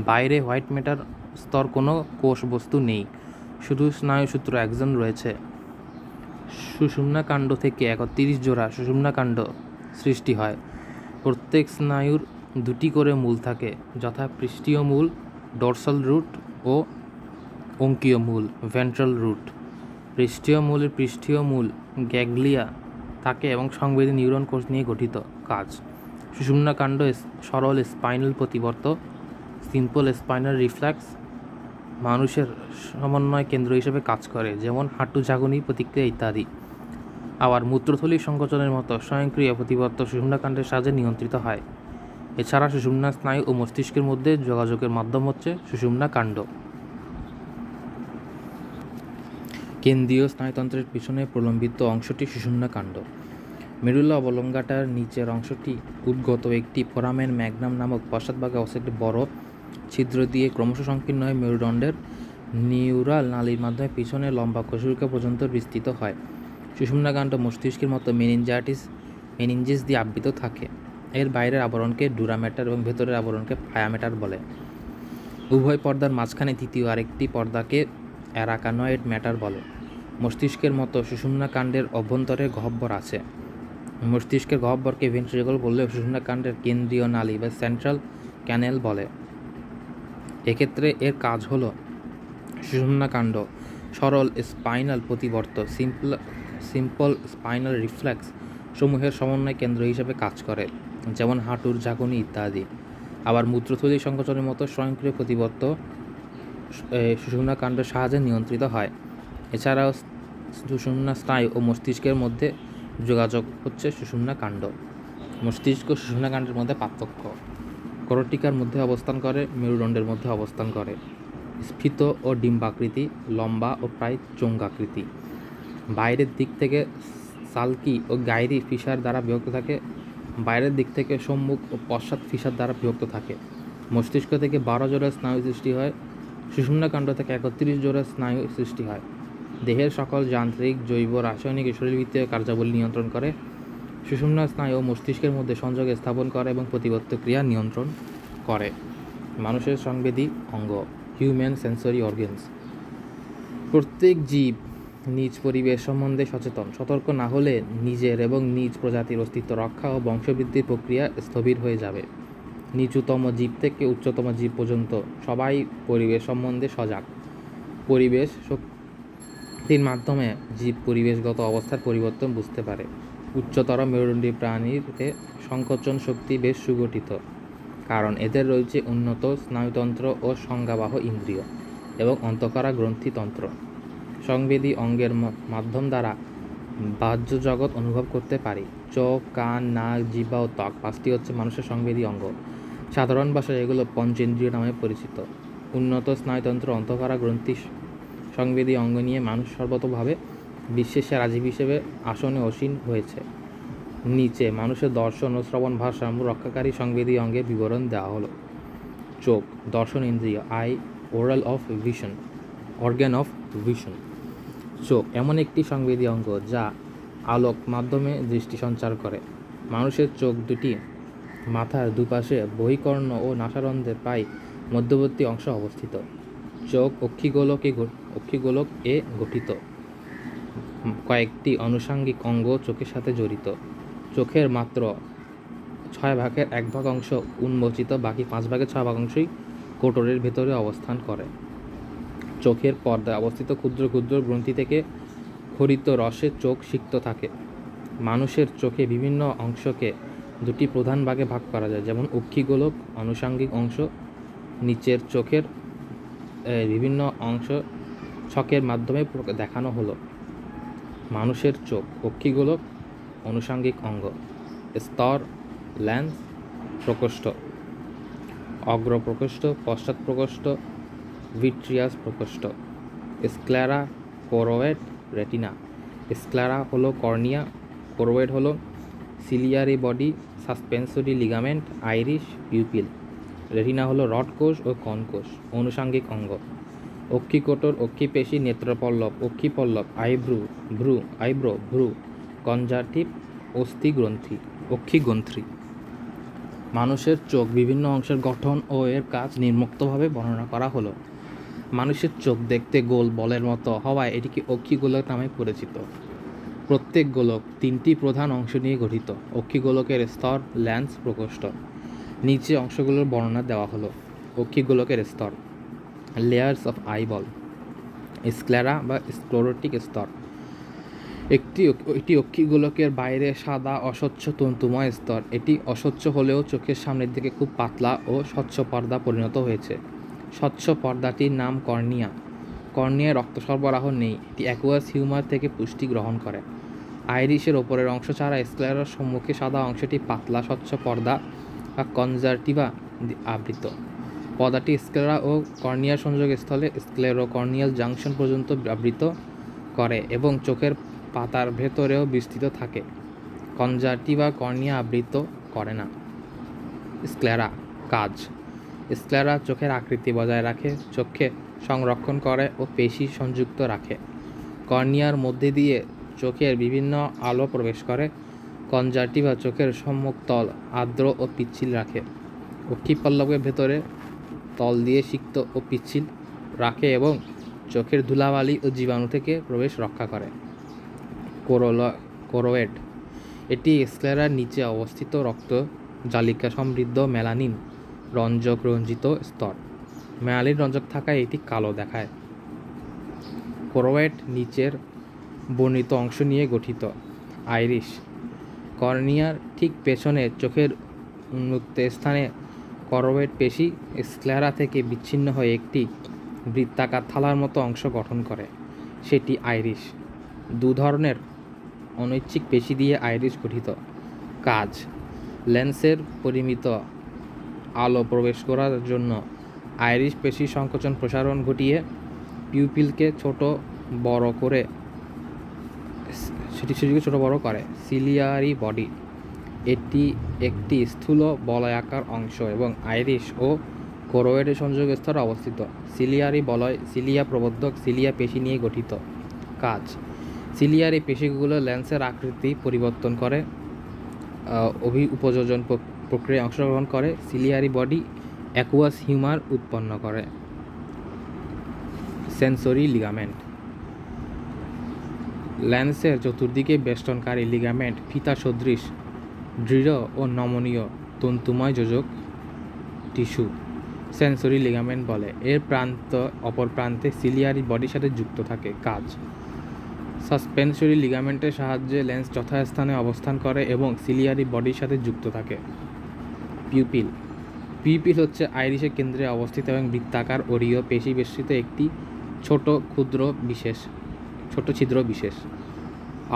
বাইরে হোয়াইট ম্যাটার স্তর কোনো কোষ বস্তু নেই, শুধু স্নায়ুসূত্র অ্যাক্সন রয়েছে। সুষুম্নাকাণ্ড থেকে 31 জোড়া সুষুম্নাকাণ্ড সৃষ্টি হয়। প্রত্যেক স্নায়ুর 2টি করে মূল থাকে, যথা পৃষ্ঠীয় মূল ডর্সাল রুট ও অঙ্কীয় মূল ভেন্ট্রাল রুট। পৃষ্ঠীয় মূল গ্যাংলিয়া থাকে এবং সংবেদী নিউরন কোষ নিয়ে গঠিত। কাজ: সুষুম্নাকাণ্ড সরল স্পাইনাল প্রতিবর্ত, সিম্পল স্পাইনাল রিফ্লেক্স মানুষের সমন্বয় কেন্দ্র হিসেবে কাজ করে, যেমন হাঁটু ঝাঁকুনি প্রতিক্রিয়া ইত্যাদি। আবার মূত্রথলির সংকোচনের মতো স্বয়ংক্রিয় প্রতিবর্ত সুষুম্নাকাণ্ডের সাহায্যে নিয়ন্ত্রিত হয়। এছাড়া সুষুম্না স্নায়ু ও মস্তিষ্কের মধ্যে যোগাযোগের মাধ্যম হচ্ছে সুষুম্নাকাণ্ড। কেন্দ্রীয় স্নায়ুতন্ত্রের পিছনে প্রলম্বিত অংশটি সুষুম্নাকাণ্ড। মেরুলা অবলঙ্গাটার নিচের অংশটি উদ্গত একটি ফোরামেন ম্যাগনাম নামক পশ্চাৎভাগে অবস্থিত একটি বড় ছিদ্র দিয়ে ক্রমশ সংকীর্ণ হয়ে মেরুদণ্ডের নিউরাল নালীর মাধ্যমে পিছনে লম্বা কশেরুকা পর্যন্ত বিস্তৃত হয়। সুষুম্নাকাণ্ড মস্তিষ্কের মতো মেনিনজেস দিয়ে আবৃত থাকে। এর বাইরের আবরণকে ডুরা ম্যাটার এবং ভেতরের আবরণকে পায়া ম্যাটার বলে। উভয় পর্দার মাঝখানে তৃতীয় আরেকটি পর্দাকে অ্যারাকানয়েড ম্যাটার বলে। মস্তিষ্কের মতো সুষুম্নাকাণ্ডের অভ্যন্তরে গহ্বর আছে। মস্তিষ্কের গহ্বরকে ভেন্ট্রিকল বললেও সুষুম্নাকাণ্ডের কেন্দ্রীয় নালী বা সেন্ট্রাল ক্যানেল বলে। এক্ষেত্রে এর কাজ হল সুষুম্নাকাণ্ড সরল স্পাইনাল প্রতিবর্ত, সিম্পল স্পাইনাল রিফ্লেক্স সমূহের সমন্বয় কেন্দ্র হিসেবে কাজ করে, যেমন হাঁটুর ঝাঁকুনি ইত্যাদি। আবার মূত্রথলির সংকোচনের মতো স্বয়ংক্রিয় প্রতিবর্ত সুষুম্নাকাণ্ডের সাহায্যে নিয়ন্ত্রিত হয়। এছাড়াও সুষুম্না স্নায়ু ও মস্তিষ্কের মধ্যে যোগাযোগ হচ্ছে সুষুম্নাকাণ্ড। মস্তিষ্ক সুষুম্নাকাণ্ডের মধ্যে পার্থক্য: করটিকার মধ্যে অবস্থান করে, মেরুদণ্ডের মধ্যে অবস্থান করে। স্ফীত ও ডিম্বাকৃতি, লম্বা ও প্রায় চোঙাকৃতি। বাইরের দিক থেকে সালকি ও গাইরি ফিসার দ্বারা বিভক্ত থাকে, বাইরের দিক থেকে সম্মুখ ও পশ্চাৎ ফিসার দ্বারা বিভক্ত থাকে। মস্তিষ্ক থেকে 12 জোড়া স্নায়ু সৃষ্টি হয়। সুষুম্নাকাণ্ড থেকে 31 জোড়া স্নায়ু সৃষ্টি হয়। দেহের সকল যান্ত্রিক, জৈব, রাসায়নিক ও শরীরবৃত্তীয় কার্যাবলী নিয়ন্ত্রণ করে। সুষুম্না স্নায়ু ও মস্তিষ্কের মধ্যে সংযোগ স্থাপন করে এবং প্রতিবর্ত ক্রিয়া নিয়ন্ত্রণ করে। মানুষের সংবেদী অঙ্গ, হিউম্যান সেন্সরি অর্গানস। প্রত্যেক জীব নিজ পরিবেশ সম্বন্ধে সচেতন, সতর্ক না হলে নিজের এবং নিজ প্রজাতির অস্তিত্ব রক্ষা ও বংশবৃদ্ধির প্রক্রিয়া স্থবির হয়ে যাবে। নিচুতম জীব থেকে উচ্চতম জীব পর্যন্ত সবাই পরিবেশ সম্বন্ধে সজাগ। পরিবেশ শক্তির মাধ্যমে জীব পরিবেশগত অবস্থার পরিবর্তন বুঝতে পারে। উচ্চতর মেরুদণ্ডী প্রাণীর সংকোচন শক্তি বেশ সুগঠিত, কারণ এদের রয়েছে উন্নত স্নায়ুতন্ত্র ও সংজ্ঞাবাহ ইন্দ্রিয় এবং অন্তঃকরা গ্রন্থিতন্ত্র। সংবেদী অঙ্গের মাধ্যম দ্বারা বাহ্য জগৎ অনুভব করতে পারি। চোখ, কান, নাক, জিহ্বা ও ত্বক পাঁচটি হচ্ছে মানুষের সংবেদী অঙ্গ। সাধারণ ভাষায় এগুলো পঞ্চেন্দ্রিয় নামে পরিচিত। উন্নত স্নায়ুতন্ত্র, অন্তঃকরা গ্রন্থি সংবেদী অঙ্গ নিয়ে মানুষ সর্বতোভাবে বিশ্বের সেরা জীব হিসেবে আসনে আসীন হয়েছে। নিচে মানুষের দর্শন ও শ্রবণ ভারসাম্য রক্ষাকারী সংবেদী অঙ্গের বিবরণ দেওয়া হলো। চোখ, দর্শন ইন্দ্রিয়, I, oral of vision, organ of vision. চোখ এমন একটি সংবেদী অঙ্গ যা আলোক মাধ্যমে দৃষ্টি সঞ্চার করে। মানুষের চোখ দুটি মাথার দুপাশে বহিকর্ণ ও নাসারন্ধ্রের প্রায় মধ্যবর্তী অংশে অবস্থিত। চোখ অক্ষিগোলক এ গঠিত। কয়েকটি আনুষঙ্গিক অঙ্গ চোখের সাথে জড়িত। চোখের মাত্র 1/6 অংশ উন্মোচিত, বাকি 5/6 অংশই কোটরের ভেতরে অবস্থান করে। চোখের পর্দায় অবস্থিত ক্ষুদ্র ক্ষুদ্র গ্রন্থি থেকে ক্ষরিত রসে চোখ সিক্ত থাকে। মানুষের চোখে বিভিন্ন অংশকে দুটি প্রধান ভাগে ভাগ করা যায়, যেমন অক্ষিগোলক, আনুষঙ্গিক অংশ। নিচের চোখের বিভিন্ন অংশ ছকের মাধ্যমে দেখানো হলো। মানুষের চোখ, অক্ষিগোলক, আনুষঙ্গিক অঙ্গ, স্তর, লেন্স, প্রকোষ্ঠ, অগ্র প্রকোষ্ঠ, পশ্চাৎ প্রকোষ্ঠ, ভিট্রিয়াস প্রকোষ্ঠ, স্ক্লেরা, কোরোয়েড, রেটিনা। স্ক্লেরা হলো কর্নিয়া, কোরোয়েড হলো ciliary body, suspensory ligament, iris, pupil. Retina হলো রড কোষ ও কন কোষ। আনুষঙ্গিক অঙ্গ: অক্ষিকোটর, অক্ষিপেশী, নেত্রপল্লব, অক্ষিপল্লব, আইব্রো, ভ্রু, কনজাংটিভ, অস্থিগ্রন্থি, অক্ষিগ্রন্থি। মানুষের চোখ বিভিন্ন অংশের গঠন ও এর কাজ নিম্নোক্তভাবে বর্ণনা করা হলো। মানুষের চোখ দেখতে গোল বলের মতো হওয়ায় এটিকে অক্ষিগোলক নামে পরিচিত। প্রত্যেক গোলক 3টি প্রধান অংশ নিয়ে গঠিত। অক্ষিগোলকের স্তর, লেন্স, প্রকোষ্ঠ। নিচে অংশগুলোর বর্ণনা দেওয়া হলো। অক্ষিগোলকের স্তর: লেয়ার্স অফ আইবল, স্ক্লেরা বা স্ক্লেরোটিক স্তর। এটি অক্ষিগোলকের বাইরে সাদা অস্বচ্ছ তন্তুময় স্তর। এটি অস্বচ্ছ হলেও চোখের সামনের দিকে খুব পাতলা ও স্বচ্ছ পর্দা পরিণত হয়েছে। স্বচ্ছ পর্দাটির নাম কর্নিয়া। কর্নিয়ায় রক্ত সরবরাহ নেই, এটি অ্যাকুয়াস হিউমার থেকে পুষ্টি গ্রহণ করে। আইরিশের ওপরের অংশ ছাড়া স্ক্লেরার সম্মুখে সাদা অংশটি পাতলা স্বচ্ছ পর্দা বা কনজাংটিভা আবৃত। পর্দাটি স্ক্লেরা ও কর্নিয়ার সংযোগস্থলে স্ক্লেরোকর্নিয়াল জাংশন পর্যন্ত আবৃত করে এবং চোখের পাতার ভেতরেও বিস্তৃত থাকে। কনজাংটিভা কর্নিয়া আবৃত করে না। স্ক্লেরা কাজ: স্ক্লেরা চোখের আকৃতি বজায় রাখে, চোখকে সংরক্ষণ করে ও পেশি সংযুক্ত রাখে। কর্নিয়ার মধ্যে দিয়ে চোখের বিভিন্ন আলো প্রবেশ করে। কনজাংটিভা চোখের সম্মুখ তল আর্দ্র ও পিচ্ছিল রাখে। অক্ষিপল্লবের ভেতরে তল দিয়ে সিক্ত ও পিচ্ছিল রাখে এবং চোখের ধুলাবালি ও জীবাণু থেকে প্রবেশ রক্ষা করে। কোরোয়েড: এটি স্ক্লেরার নিচে অবস্থিত রক্ত জালিকা সমৃদ্ধ মেলানিন রঞ্জক রঞ্জিত স্তর। মেলানিন রঞ্জক থাকায় এটি কালো দেখায়। কোরোয়েড নিচের বর্ণিত অংশ নিয়ে গঠিত। আইরিশ: কর্নিয়ার ঠিক পেছনে চোখের উন্মুক্ত স্থানে কোরোয়েড পেশি স্ক্লেরা থেকে বিচ্ছিন্ন হয়ে একটি বৃত্তাকার থালার মতো অংশ গঠন করে, সেটি আইরিশ। 2 ধরনের অনৈচ্ছিক পেশি দিয়ে আইরিশ গঠিত। কাজ: লেন্সের পরিমিত আলো প্রবেশ করার জন্য আইরিশ পেশি সংকোচন প্রসারণ ঘটিয়ে পিউপিলকে ছোট বড় করে সিলিয়ারি বডি: এটি একটি স্থূল বলয়াকার অংশ এবং আইরিশ ও কোরোয়েডের সংযোগস্থলে অবস্থিত। সিলিয়ারি বলয় সিলিয়া প্রবর্ধক সিলিয়া পেশি নিয়ে গঠিত। কাজ: সিলিয়ারি পেশিগুলো লেন্সের আকৃতি পরিবর্তন করে উপযোজন প্রক্রিয়ায় অংশগ্রহণ করে। সিলিয়ারি বডি অ্যাকুয়াস হিউমার উৎপন্ন করে। সেন্সরি লিগামেন্ট: লেন্সের চতুর্দিকে বেষ্টনকারী লিগামেন্ট ফিতা সদৃশ দৃঢ় ও নমনীয় তন্তুময় যোজক টিস্যু সেন্সরি লিগামেন্ট বলে। এর অপর প্রান্তে সিলিয়ারি বডির সাথে যুক্ত থাকে। কাজ: সাসপেনসরি লিগামেন্টের সাহায্যে লেন্স যথাস্থানে অবস্থান করে এবং সিলিয়ারি বডির সাথে যুক্ত থাকে। পিউপিল হচ্ছে আইরিশের কেন্দ্রে অবস্থিত এবং বৃত্তাকার ওরীয় পেশি বেষ্টিত একটি ছোট ছিদ্র বিশেষ।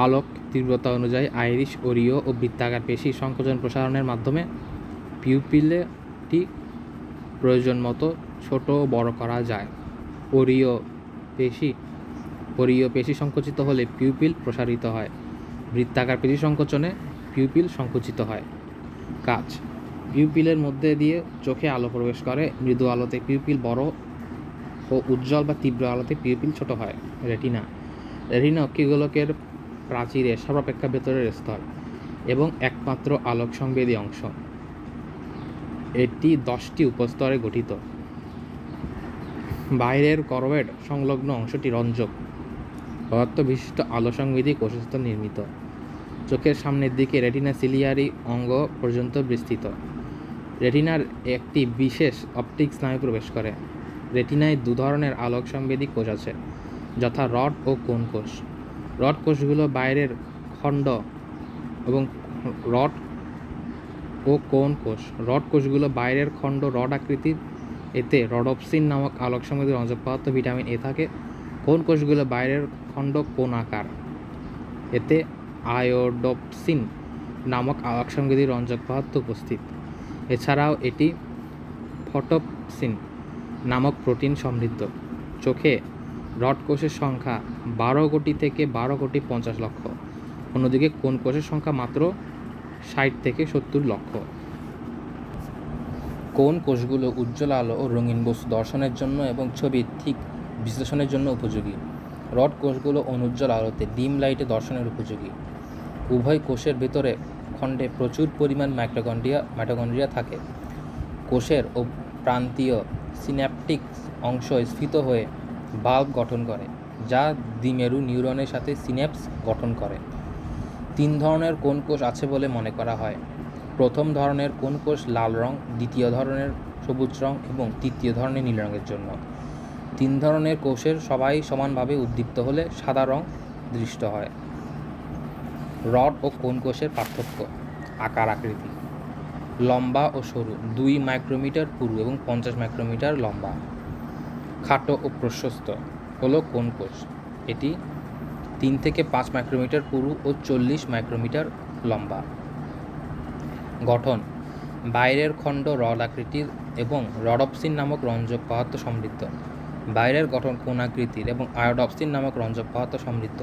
আলোক তীব্রতা অনুযায়ী আইরিশ, ওরীয় ও বৃত্তাকার পেশি সংকোচন প্রসারণের মাধ্যমে পিউপিলটি প্রয়োজন মতো ছোট ও বড় করা যায়। ওরীয় পেশি সংকুচিত হলে পিউপিল প্রসারিত হয়। বৃত্তাকার পেশি সংকোচনে পিউপিল সংকুচিত হয়। কাজ: পিউপিলের মধ্যে দিয়ে চোখে আলো প্রবেশ করে। মৃদু আলোতে পিউপিল বড় ও উজ্জ্বল বা তীব্র আলোতে পিউপিল ছোট হয়। রেটিনা অক্ষিগোলকের প্রাচীরের সর্বাপেক্ষা ভেতরের স্তর এবং একমাত্র আলোক সংবেদী অংশ। এটি 10টি উপস্তরে গঠিত। বাইরের করোয়েড সংলগ্ন অংশটি রঞ্জক পদার্থ বিশিষ্ট আলো সংবেদী কোষস্তর নির্মিত। চোখের সামনের দিকে রেটিনা সিলিয়ারি অঙ্গ পর্যন্ত বিস্তৃত। রেটিনার একটি বিশেষ অপটিক স্নায়ু প্রবেশ করে। রেটিনায় 2 ধরনের আলোক সংবেদী কোষ আছে, যথা রড ও কোন কোষ। রড কোষগুলো বাইরের খণ্ড এবং রড কোষগুলো বাইরের খণ্ড রড আকৃতির। এতে রডোপসিন নামক আলোক সংবেদী রঞ্জক পদার্থ ভিটামিন এ থাকে। কোন কোষগুলো বাইরের খণ্ড কোন আকার। এতে আয়োডোপসিন নামক আলোক সংবেদী রঞ্জক পদার্থ উপস্থিত। এছাড়াও এটি ফটোপসিন নামক প্রোটিন সমৃদ্ধ। চোখে রড কোষের সংখ্যা 12 কোটি থেকে 12 কোটি 50 লক্ষ। অন্যদিকে কোন কোষের সংখ্যা মাত্র 60 থেকে 70 লক্ষ। কোন কোষগুলো উজ্জ্বল আলো ও রঙিন বস্তু দর্শনের জন্য এবং ছবির ঠিক বিশ্লেষণের জন্য উপযোগী। রড কোষগুলো অনুজ্জ্বল আলোতে ডিম লাইটে দর্শনের উপযোগী। উভয় কোষের ভেতরে খণ্ডে প্রচুর পরিমাণ মাইটোকন্ড্রিয়া থাকে। কোষের ও প্রান্তীয় সিন্যাপটিক অংশ স্ফীত হয়ে বাল্ব গঠন করে, যা দ্বিমেরু নিউরনের সাথে সিন্যাপস গঠন করে। 3 ধরনের কোন কোষ আছে বলে মনে করা হয়। প্রথম ধরনের কোন কোষ লাল রং, দ্বিতীয় ধরনের সবুজ রং এবং তৃতীয় ধরনের নীল রঙের জন্য। 3 ধরনের কোষের সবাই সমানভাবে উদ্দীপ্ত হলে সাদা রং দৃষ্ট হয়। রড ও কোন কোষের পার্থক্য: আকার আকৃতি: লম্বা ও সরু, 2 মাইক্রোমিটার পুরু এবং 50 মাইক্রোমিটার লম্বা। খাটো ও প্রশস্ত হলো কোন কোষ। এটি 3 থেকে 5 মাইক্রোমিটার পুরু ও 40 মাইক্রোমিটার লম্বা। গঠন: বাইরের খণ্ড রড আকৃতির এবং রডোপসিন নামক রঞ্জক পদার্থ সমৃদ্ধ। বাইরের গঠন কোণাকৃতির এবং আয়োডোপসিন নামক রঞ্জক পদার্থ সমৃদ্ধ।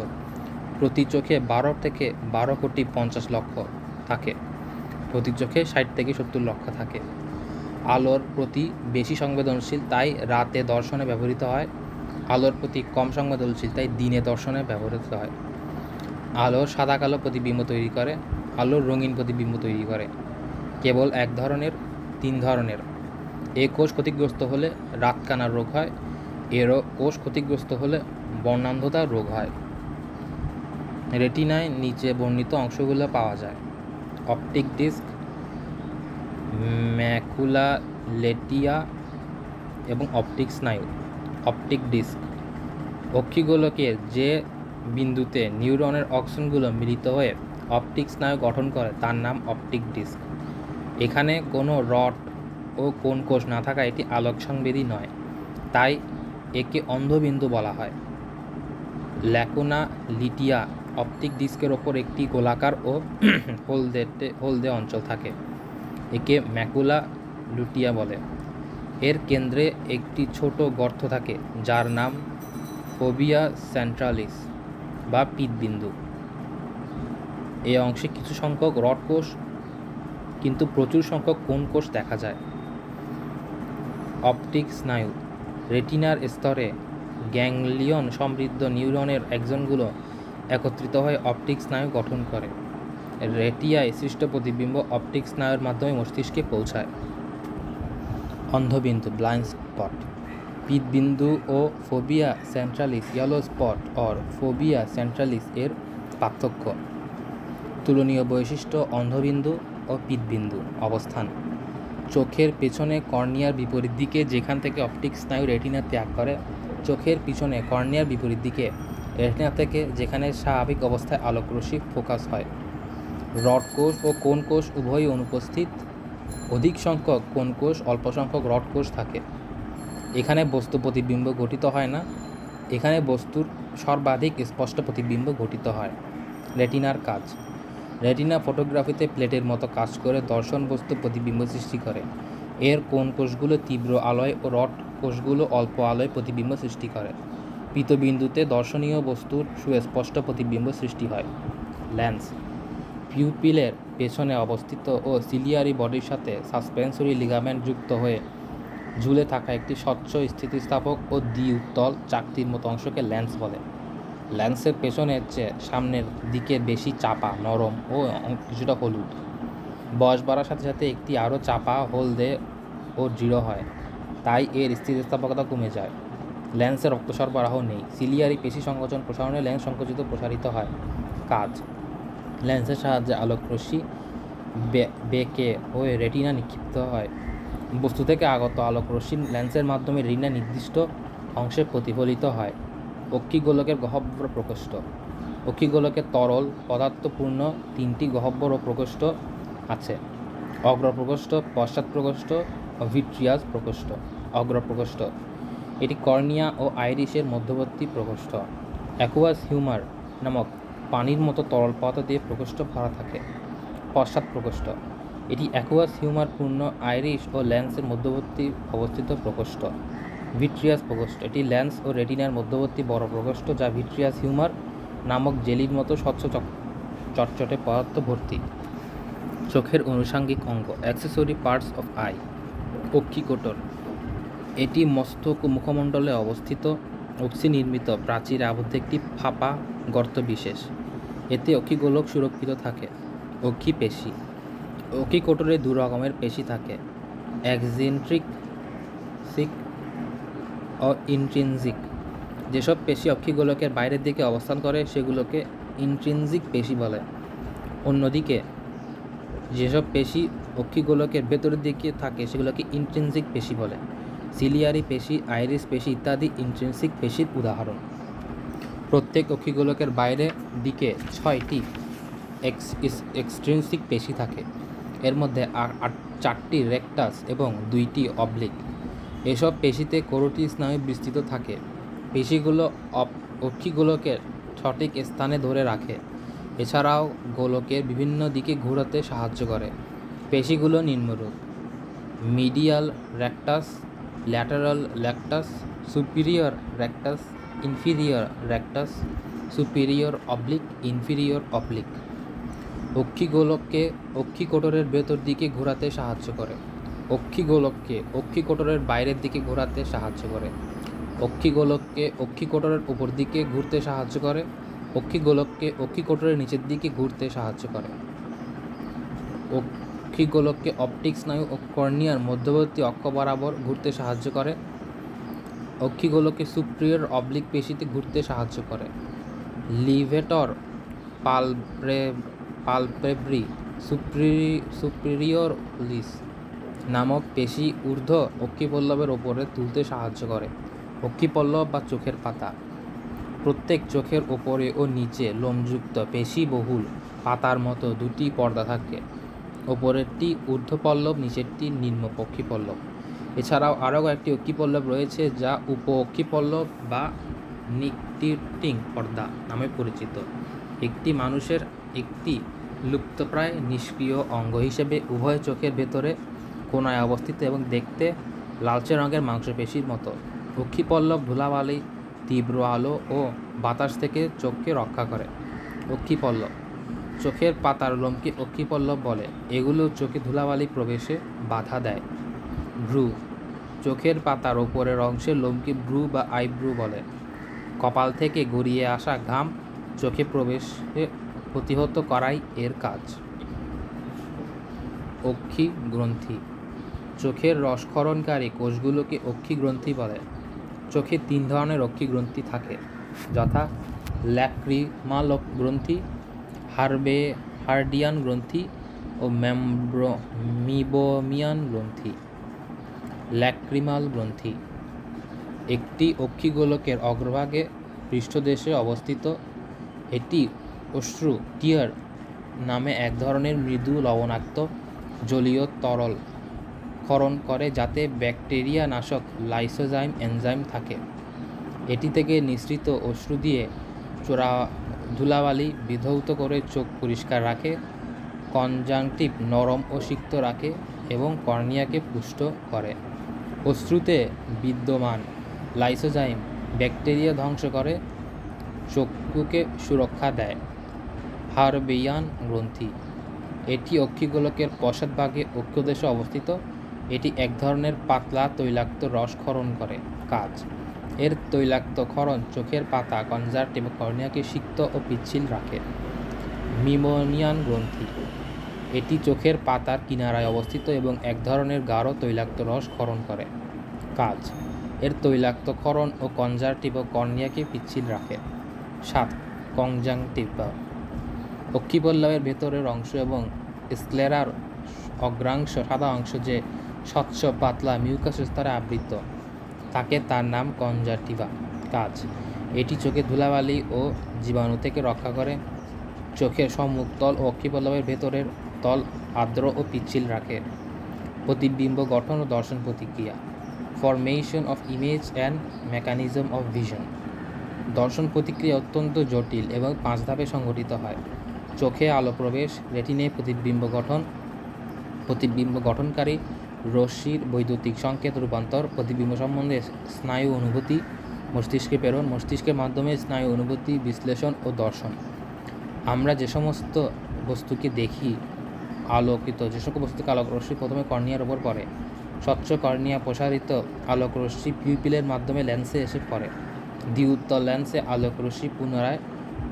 প্রতি চোখে 12 থেকে 12 কোটি 50 লক্ষ থাকে। প্রতি চোখে 60 থেকে 70 লক্ষ থাকে। আলোর প্রতি বেশি সংবেদনশীল, তাই রাতে দর্শনে ব্যবহৃত হয়। আলোর প্রতি কম সংবেদনশীল, তাই দিনে দর্শনে ব্যবহৃত হয়। আলোর সাদা কালো প্রতিবিম্ব তৈরি করে, আলোর রঙিন প্রতিবিম্ব তৈরি করে। কেবল 1 ধরনের 3 ধরনের। এ কোষ ক্ষতিগ্রস্ত হলে রাতকানা রোগ হয়। এরও কোষ ক্ষতিগ্রস্ত হলে বর্ণান্ধতা রোগ হয়। রেটিনায় নিচে বর্ণিত অংশগুলো পাওয়া যায়: অপটিক ডিস্ক, ম্যাকুলা লেটিয়া এবং অপটিক স্নায়ু। অপটিক ডিস্ক অক্ষিগোলকের যে বিন্দুতে নিউরনের অক্সনগুলো মিলিত হয়ে অপটিক স্নায়ু গঠন করে তার নাম অপটিক ডিস্ক। এখানে কোনো রড ও কোন কোষ না থাকা এটি আলোক সংবেদী নয়, তাই একে অন্ধবিন্দু বলা হয়। ল্যাকুনা লিটিয়া অপটিক ডিস্কের ওপর একটি গোলাকার ও হলদে অঞ্চল থাকে। একে ম্যাকুলা লুটিয়া বলে। এর কেন্দ্রে একটি ছোট গর্ত থাকে, যার নাম ফোবিয়া সেন্ট্রালিস বা পিতবিন্দু। এই অংশে কিছু সংখ্যক রড কোষ কিন্তু প্রচুর সংখ্যক কোন কোষ দেখা যায়। অপটিক স্নায়ু রেটিনার স্তরে গ্যাংলিয়ন সমৃদ্ধ নিউরনের অ্যাক্সনগুলো একত্রিত হয়ে অপটিক স্নায়ু গঠন করে। রেটিনায় সৃষ্ট প্রতিবিম্ব অপটিক স্নায়ুর মাধ্যমে মস্তিষ্কে পৌঁছায়। অন্ধবিন্দু ব্লাইন্ড স্পট পিতবিন্দু ও fovea centralis yellow spot or fovea centralis এর পার্থক্য। তুলনীয় বৈশিষ্ট্য অন্ধবিন্দু ও পিতবিন্দু। অবস্থান: চোখের পেছনে কর্নিয়ার বিপরীত দিকে, যেখান থেকে অপটিক স্নায়ু রেটিনা ত্যাগ করে। চোখের পিছনে কর্নিয়ার বিপরীত দিকে রেটিনা থেকে, যেখানে স্বাভাবিক অবস্থায় আলোকরশ্মি ফোকাস হয়। রড কোষ ও কোণ কোষ উভয়ই অনুপস্থিত। অধিক সংখ্যক কোণ কোষ, অল্প সংখ্যক রড কোষ থাকে। এখানে বস্তু প্রতিবিম্ব গঠিত হয় না, এখানে বস্তুর সর্বাধিক স্পষ্ট প্রতিবিম্ব গঠিত হয়। রেটিনার কাজ: রেটিনা ফটোগ্রাফিতে প্লেটের মতো কাজ করে দর্শন বস্তু প্রতিবিম্ব সৃষ্টি করে। এর কোণ কোষগুলো তীব্র আলোয় ও রড কোষগুলো অল্প আলোয় প্রতিবিম্ব সৃষ্টি করে। পীতবিন্দুতে দর্শনীয় বস্তুর সুস্পষ্ট প্রতিবিম্ব সৃষ্টি হয়। লেন্স: পিউপিলের পেছনে অবস্থিত ও সিলিয়ারি বডির সাথে সাসপেন্সরি লিগামেন্ট যুক্ত হয়ে ঝুলে থাকা একটি স্বচ্ছ স্থিতিস্থাপক ও দ্বি-উত্তল চাকতির মতো অংশকে লেন্স বলে। লেন্সের পেছনের চেয়ে সামনের দিকে বেশি চাপা, নরম ও কিছুটা হলুদ। বয়স বাড়ার সাথে সাথে একটি আরও চাপা, হলদে ও দৃঢ় হয়, তাই এর স্থিতিস্থাপকতা কমে যায়। লেন্সে রক্ত সরবরাহ নেই। সিলিয়ারি পেশি সংকোচন প্রসারণে লেন্স সংকুচিত প্রসারিত হয়। কাজ: লেন্সের সাহায্যে আলোকরশ্মি বেঁকে হয়ে রেটিনা নিক্ষিপ্ত হয়। বস্তু থেকে আগত আলোকরশ্মি লেন্সের মাধ্যমে রেটিনার নির্দিষ্ট অংশে প্রতিফলিত হয়। অক্ষিগোলকের গহ্বর প্রকোষ্ঠ: অক্ষিগোলকের তরল পদার্থপূর্ণ তিনটি গহ্বর ও প্রকোষ্ঠ আছে: অগ্রপ্রকোষ্ঠ, পশ্চাৎপ্রকোষ্ঠ ও ভিট্রিয়াস প্রকোষ্ঠ। অগ্রপ্রকোষ্ঠ: এটি কর্নিয়া ও আইরিসের মধ্যবর্তী প্রকোষ্ঠ। অ্যাকুয়াস হিউমার নামক পানির মতো তরল পদার্থ দিয়ে প্রকোষ্ঠ ভরা থাকে। পশ্চাৎপ্রকোষ্ঠ: এটি অ্যাকুয়াস হিউমার পূর্ণ আইরিস ও লেন্সের মধ্যবর্তী অবস্থিত প্রকোষ্ঠ। ভিট্রিয়াস প্রকোষ্ঠ: এটি লেন্স ও রেটিনার মধ্যবর্তী বড় প্রকোষ্ঠ, যা ভিট্রিয়াস হিউমার নামক জেলির মতো স্বচ্ছ চটচটে পদার্থ ভর্তি। চোখের আনুষঙ্গিক অঙ্গ, অ্যাক্সেসরি পার্টস অফ আই। অক্ষিকোটর: এটি মস্তক ও মুখমণ্ডলে অবস্থিত অক্সি নির্মিত প্রাচীরে আবদ্ধ একটি ফাঁপা গর্ত বিশেষ। এতে অক্ষিগোলক সুরক্ষিত থাকে। অক্ষিপেশী: অক্ষিকোটরে দু রকমের পেশি থাকে: এক্সিন্ট্রিক ও ইন্ট্রিনজিক। যেসব পেশি অক্ষিগোলকের বাইরের দিকে অবস্থান করে সেগুলোকে ইন্ট্রিনজিক পেশি বলে। অন্যদিকে যেসব পেশি অক্ষিগোলকের ভেতরের দিকে থাকে সেগুলোকে ইন্ট্রিনজিক পেশি বলে। সিলিয়ারি পেশি, আইরিস পেশি ইত্যাদি ইন্ট্রিনজিক পেশির উদাহরণ। প্রত্যেক অক্ষিগোলকের বাইরের দিকে 6টি এক্সট্রিনসিক পেশি থাকে। এর মধ্যে 4টি রেকটাস এবং 2টি অবলিক। এসব পেশিতে করোটি স্নায়ু বিস্তৃত থাকে। পেশিগুলো অক্ষিগোলকের সঠিক স্থানে ধরে রাখে। এছাড়াও গোলকের বিভিন্ন দিকে ঘোরাতে সাহায্য করে। পেশিগুলো নিম্নরূপ: medial rectus, lateral rectus, superior rectus, inferior rectus, superior oblique, inferior oblique. অক্ষিগোলককে অক্ষিকোটরের ভেতর দিকে ঘোরাতে সাহায্য করে। অক্ষিগোলককে অক্ষিকোটরের বাইরের দিকে ঘোরাতে সাহায্য করে। অক্ষিগোলককে অক্ষিকোটরের উপর দিকে ঘুরতে সাহায্য করে। অক্ষিগোলককে অক্ষিকোটরের নিচের দিকে ঘুরতে সাহায্য করে। অক্ষিগোলককে অপটিক স্নায়ু ও কর্নিয়ার মধ্যবর্তী অক্ষ বরাবর ঘুরতে সাহায্য করে। অক্ষিগোলককে সুপিরিয়র অবলিক পেশিতে ঘুরতে সাহায্য করে। লিভেটর পালপেব্রি সুপিরিয়রিস নামক পেশি ঊর্ধ্ব অক্ষিপল্লবের ওপরে তুলতে সাহায্য করে। অক্ষিপল্লব বা চোখের পাতা: প্রত্যেক চোখের ওপরে ও নিচে লোমযুক্ত পেশিবহুল পাতার মতো 2টি পর্দা থাকে। ওপরেরটি ঊর্ধ্বপল্লব, নিচেরটি নিম্ন অক্ষিপল্লব। এছাড়াও আরও একটি অক্ষিপল্লব রয়েছে যা উপ অক্ষিপল্লব বা নিকটিটিং পর্দা নামে পরিচিত। একটি মানুষের একটি লুপ্তপ্রায় নিষ্ক্রিয় অঙ্গ হিসেবে উভয় চোখের ভেতরে কোণায় অবস্থিত এবং দেখতে লালচে রঙের মাংসপেশির মতো। অক্ষিপল্লব ধুলাবালি, তীব্র আলো ও বাতাস থেকে চোখকে রক্ষা করে। অক্ষিপল্লব: চোখের পাতার লোমকে অক্ষিপল্লব বলে। এগুলো চোখে ধুলাবালি প্রবেশে বাধা দেয়। ভ্রু: চোখের পাতার ওপরের অংশের লোমকে ভ্রু বা আইব্রু বলে। কপাল থেকে গড়িয়ে আসা ঘাম চোখে প্রবেশে প্রতিহত করাই এর কাজ। অক্ষি গ্রন্থি: চোখের রসক্ষরণকারী কোষগুলোকে অক্ষি গ্রন্থি বলে। চোখে 3 ধরনের অক্ষি গ্রন্থি থাকে, যথা ল্যাক্রিমাল গ্রন্থি, হার্ডিয়ান গ্রন্থি ও মিবোমিয়ান গ্রন্থি। ল্যাক্রিমাল গ্রন্থি একটি অক্ষিগোলকের অগ্রভাগে পৃষ্ঠদেশে অবস্থিত। এটি অশ্রু টিয়ার নামে এক ধরনের মৃদু লবণাক্ত জলীয় তরল ক্ষরণ করে, যাতে ব্যাকটেরিয়া নাশক লাইসোজাইম এনজাইম থাকে। এটি থেকে নিঃসৃত অশ্রু দিয়ে ধুলাবালি বিধৌত করে চোখ পরিষ্কার রাখে, কনজাংটিভ নরম ও সিক্ত রাখে এবং কর্নিয়াকে পুষ্ট করে। অশ্রুতে বিদ্যমান লাইসোজাইম ব্যাকটেরিয়া ধ্বংস করে, চক্ষুকে সুরক্ষা দেয়। হার্বেয়ান গ্রন্থি এটি অক্ষিগোলকের পশ্চাৎভাগে অক্ষদেশে অবস্থিত। এটি এক ধরনের পাতলা তৈলাক্ত রস ক্ষরণ করে। কাজ: এর তৈলাক্ত ক্ষরণ চোখের পাতা, কনজাংটিভ ও কর্নিয়াকে সিক্ত ও পিচ্ছিল রাখে। মিবোমিয়ান গ্রন্থি এটি চোখের পাতার কিনারায় অবস্থিত এবং এক ধরনের গাঢ় তৈলাক্ত রস ক্ষরণ করে। কাজ: এর তৈলাক্ত ক্ষরণ ও কনজাংটিভ ও কর্নিয়াকে পিচ্ছিল রাখে। 7. কনজাংটিভ অক্ষিপল্লবের ভেতরের অংশ এবং স্ক্লেরার অগ্রাংশ সাদা অংশ যে স্বচ্ছ পাতলা মিউকাস স্তরে আবৃত থাকে, তার নাম কনজাংটিভা। কাজ: এটি চোখে ধুলাবালি ও জীবাণু থেকে রক্ষা করে, চোখের সম্মুখ তল ও অক্ষিপল্লবের ভেতরের তল আর্দ্র ও পিচ্ছিল রাখে। প্রতিবিম্ব গঠন ও দর্শন প্রতিক্রিয়া। Formation of image and mechanism of vision. দর্শন প্রতিক্রিয়া অত্যন্ত জটিল এবং 5 ধাপে সংঘটিত হয়। চোখে আলো প্রবেশ, রেটিনায় প্রতিবিম্ব গঠনকারী রশ্মির বৈদ্যুতিক সংকেত রূপান্তর, প্রতিবিম্ব সম্বন্ধে স্নায়ু অনুভূতি, মস্তিষ্কে প্রেরণ, মস্তিষ্কের মাধ্যমে স্নায়ু অনুভূতি, বিশ্লেষণ ও দর্শন। আমরা যে সমস্ত বস্তুকে দেখি, যে সকল বস্তুকে আলোক রশ্মি প্রথমে কর্নিয়ার ওপর পড়ে। স্বচ্ছ কর্নিয়া প্রসারিত আলোক রশ্মি পিউপিলের মাধ্যমে লেন্সে এসে পড়ে। দ্বিউত্তল লেন্সে আলোক রশ্মি পুনরায়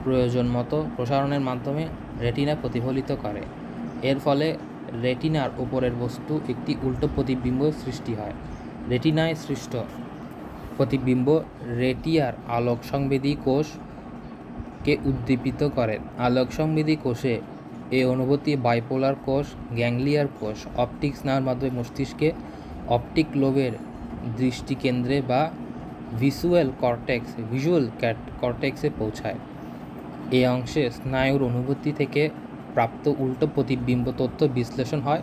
প্রয়োজন মতো প্রসারণের মাধ্যমে রেটিনায় প্রতিফলিত করে। এর ফলে রেটিনার উপরের বস্তু একটি উল্টো প্রতিবিম্ব সৃষ্টি হয়। রেটিনায় সৃষ্ট প্রতিবিম্ব রেটিনার আলোক সংবেদী কোষকে উদ্দীপিত করে। আলোক সংবেদী কোষে এই অনুভূতি বাইপোলার কোষ, গ্যাংলিয়ার কোষ, অপটিক স্নায়ুর মাধ্যমে মস্তিষ্কে অপটিক লোবের দৃষ্টিকেন্দ্রে বা ভিজুয়াল কর্টেক্সে পৌঁছায়। এই অংশে স্নায়ুর অনুভূতি থেকে প্রাপ্ত উল্টো প্রতিবিম্ব তথ্য বিশ্লেষণ হয়,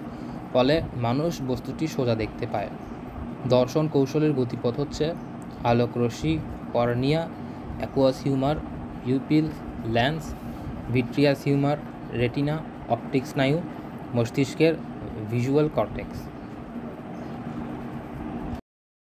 ফলে মানুষ বস্তুটি সোজা দেখতে পায়। দর্শন কৌশলের গতিপথ হচ্ছে আলোক রশ্মি, cornea, aqueous humour, pupil, lens, vitreous humour, retina, optic স্নায়ু, মস্তিষ্কের ভিজুয়াল কর্টেক্স।